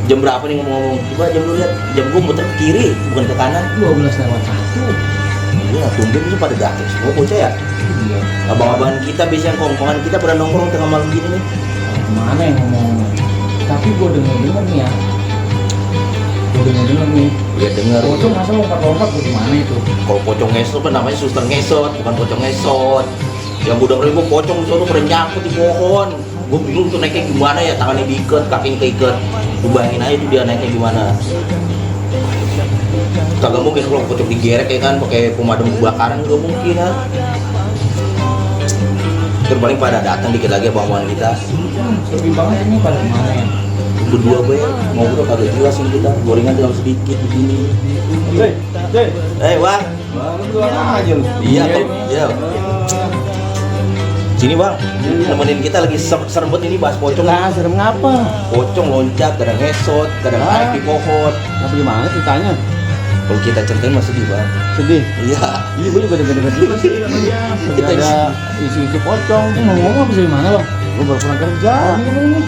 Jam berapa nih ngomong-ngomong? Coba jam lu lihat, jam gua muter ke kiri, bukan ke kanan. 12:01. Iya, tumben itu pada datang semua bocah ya. Iya. Abang-abangan kita biasanya kongkongan kita pada nongkrong tengah malam gini nih. Mana yang ngomong? Tapi gue denger nih ya. Gue denger nih. Iya dengar. Pocong masa lompat-lompat ke mana itu? Kalau pocong ngesot kan namanya suster ngesot, bukan pocong ngesot. Yang gue dengerin gua pocong di sono pada nyangkut di pohon. Gue bingung tuh naiknya gimana ya, tangannya diikat, kakinya keikat. Gue bayangin aja tuh dia naiknya gimana. Kagak mungkin kalau pocong digerek ya kan pakai pemadam kebakaran, gak mungkin kan. Terus paling pada datang dikit lagi abang-abangan kita. Lebih banget ini pada mana ya? Berdua gue ngobrol kagak jelas ini kita, gorengan tinggal sedikit begini. Wah. Lu aja lu. Iya, iya. Sini bang, nemenin kita lagi serempet ini bahas pocong. Lah, serem ngapa? Pocong loncat, kadang ngesot, kadang naik di pohon. Nah, bagaimana ceritanya? Kalau kita ceritain masih sedih bang. Sedih. Iya. Iya, gue juga denger-denger juga sih namanya. Kita Ada isu-isu pocong. Ngomong apa sih di mana, Bang? Gue baru pulang kerja. Ini.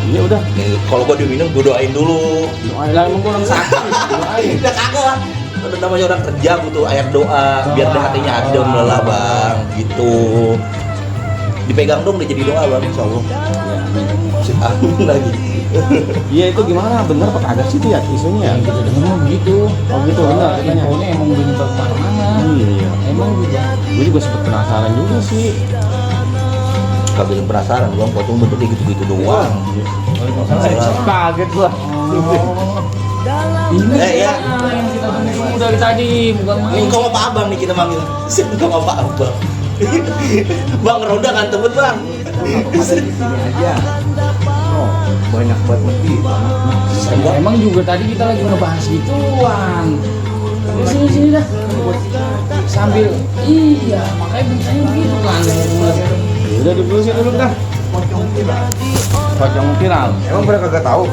Iya udah. Nih, kalau gua diminum, gua doain dulu. Doain lah, emang gue orang sakit. Doain. Udah kagak lah. Udah namanya orang kerja butuh air doa biar hatinya adem lah bang. Gitu. Dipegang dong, dia jadi doa bang. Insya Allah. Ya, Amin lagi. iya itu gimana? Bener apa kagak sih tuh ya isunya ya? Kita denger mah begitu. Oh gitu bener katanya. Infonya emang udah nyebar kemana-mana. Iya. Emang juga. Gue juga sempet penasaran juga sih. Kagak penasaran bang, pocong bentuknya gitu-gitu doang. Kaget gua. Ini Ya. yang kita tunggu dari tadi, bukan main. Ini kau apa abang nih kita manggil? Kau apa abang? Bang Roda kan tebet bang. Sini aja. Oh, banyak buat mati. Emang juga tadi kita lagi ngebahas gituan. Sini dah. Sambil iya, makanya bintangnya begitu kan. Udah dibulusin dulu dah. Pocong viral. Emang mereka kagak tahu?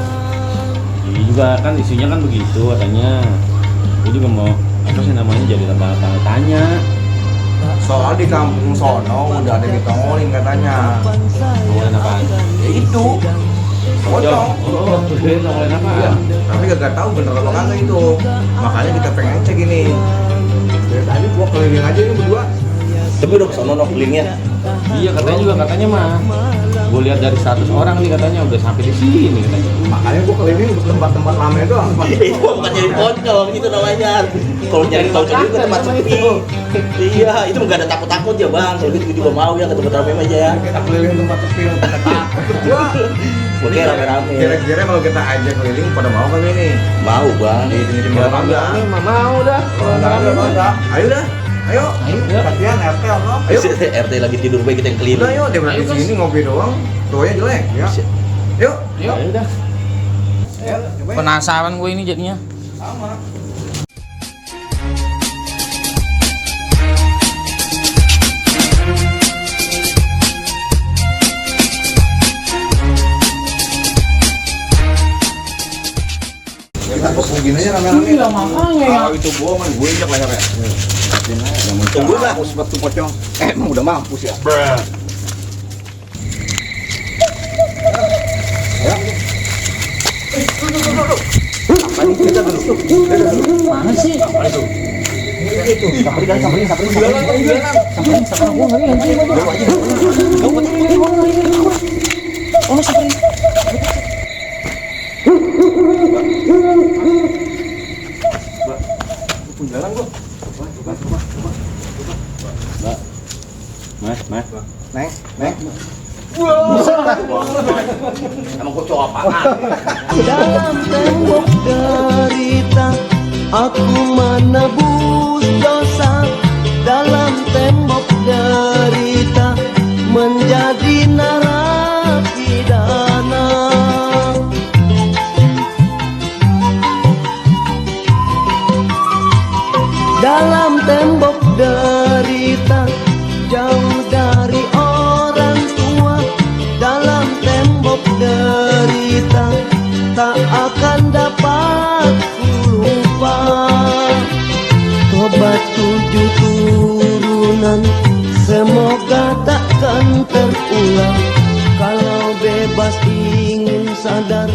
Ini juga kan isunya kan begitu katanya. Gue juga mau apa sih namanya jadi tanda tanya. Soal di kampung sono udah ada ditongolin katanya. Ngomongin apaan? Ya itu. Pocong. Oh, ngomongin apa? Iya. Tapi kagak tahu bener apa kagak itu. Makanya kita pengen cek ini. Dari tadi gua keliling aja ini berdua. Tapi udah kesana no kelilingnya. Iya katanya mah. Gue lihat dari 100 orang nih katanya udah sampai di sini katanya. Makanya gua keliling untuk tempat-tempat ramai doang. Itu bukan jadi pocong itu namanya. Kalau nyari pocong itu ke tempat sepi. Iya, itu nggak ada takut-takut ya bang. Kalau gitu juga mau ya ke tempat ramai aja ya. Kita keliling tempat sepi untuk kita takut berdua. Oke rame-rame. Kira-kira kalau kita ajak keliling pada mau kali ini? Mau bang. Ini kagak. Mau dah. Ayo dah. Ayo. Kasihan RT ono. Ayo. RT lagi tidur baik kita yang keliling. Udah yuk, dia berarti Ayo, sini ngopi doang. Doanya jelek ya. Yuk. Yuk. Udah. Ayo, cobain. Penasaran gue ini jadinya. Sama. Kita pesen gini aja rame-rame. Iya makanya ya. Kalau itu bohongan, gue injak lehernya. Tunggu lah. Mampus batu pocong. Emang udah mampus ya. Mana sih? Itu. Samperin. Sampai gua ngeri anjing gua. Oh, samperin. Jalan gua. Coba. Mas. Neng. Emang kocok apaan? Dalam tembok derita aku menebus dosa. Dalam tembok derita menjadi narapidana. Dalam tembok derita jauh dari orang tua. Dalam tembok derita tak akan dapat ku lupa. Tobat 7 turunan semoga takkan terulang. Kalau bebas ingin sadar